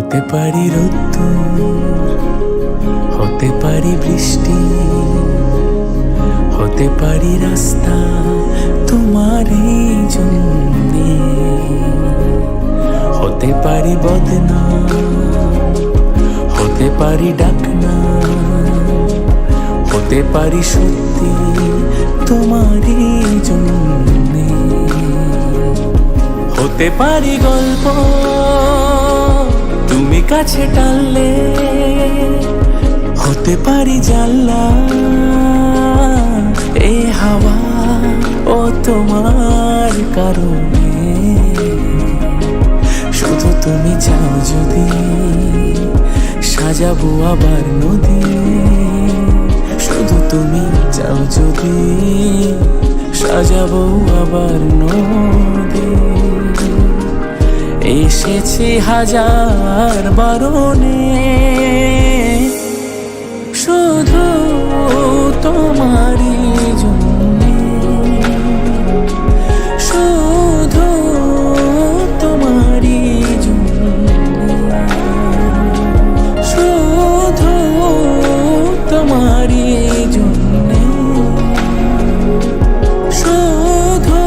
হতে পারি রোদ্দুর, হতে পারি বৃষ্টি, হতে পারি রাস্তা তোমারই জন্যে, হতে পারি বদনাম, হতে পারি ডাকনা, হতে পারি সত্যি তোমারই জন্যে, হতে পারি গল্প তুমি কাছে টানলে, হতে পারি জানলা এই হাওয়া ও তোমার কারণে, শুধু তুমি চাও যদি সাজাবো আবার নদী, শুধু তুমি চাও যদি সাজাবো আবার নদী। এসেছি হাজার বারণে শুধু তোমারই জন্যে, শুধু তোমারই জন্যে, শুধু তোমারই জন্যে, শুধু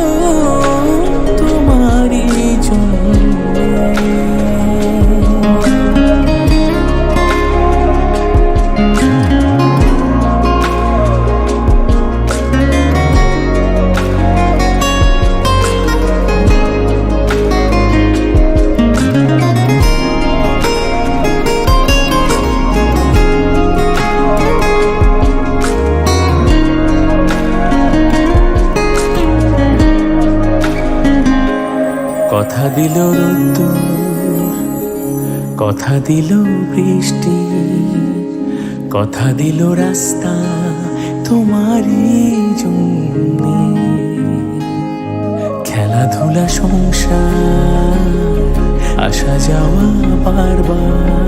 তোমারই জন্যে। কথা দিল রোদ্দুর, কথা দিল বৃষ্টি, কথা দিল রাস্তা তোমারই জন্যে, খেলাধুলা সংসার আসা যাওয়া বারবার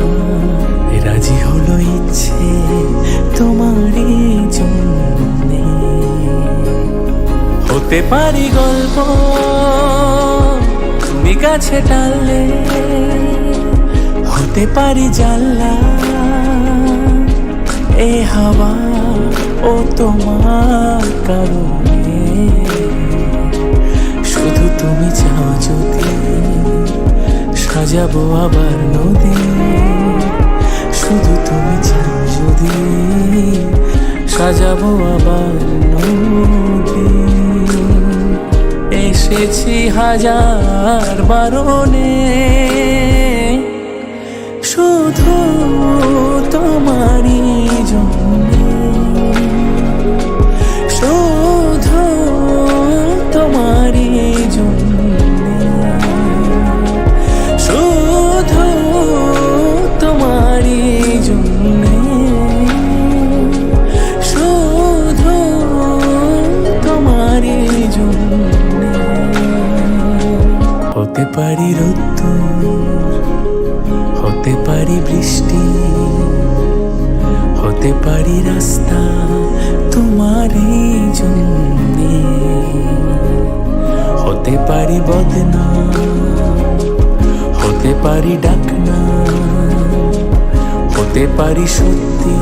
রাজি হলো ইচ্ছে তোমারই জন্যে, হতে পারি গল্প তুমি কাছে টানলে, হতে পারি জানলা এ হাওয়া ও তোমার কারণে, শুধু তুমি চাও যদি সাজাবো আবার নদী, শুধু তুমি চাও যদি সাজাবো আবার নদী। এসেছি হাজার বারণে শুধু তোমারই জন্যে, শুধু তোমারই জন্যে, শুধু তোমারই জন্যে, শুধু তোমারই জন্যে। হতে পারি রোদ্দুর, হতে পারি বৃষ্টি, হতে পারি রাস্তা তোমারই জন্যে, হতে পারি বদনাম, হতে পারি ডাকনা, হতে পারি সত্যি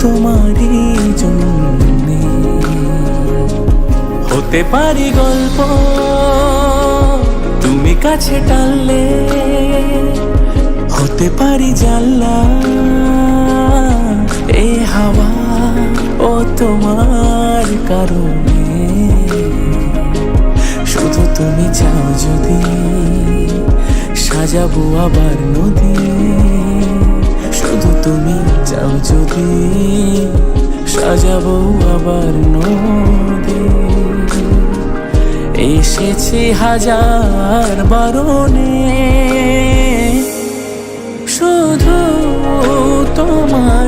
তোমারই জন্যে, হতে পারি গল্প তুমি কাছে টানলে, হতে পারি জানলা এই হাওয়া ও তোমার কারণে, শুধু তুমি চাও যদি সাজাবো আবার নদী, শুধু তুমি চাও যদি সাজাবো আবার নদী। এসেছি হাজার বারণে শুধু তোমার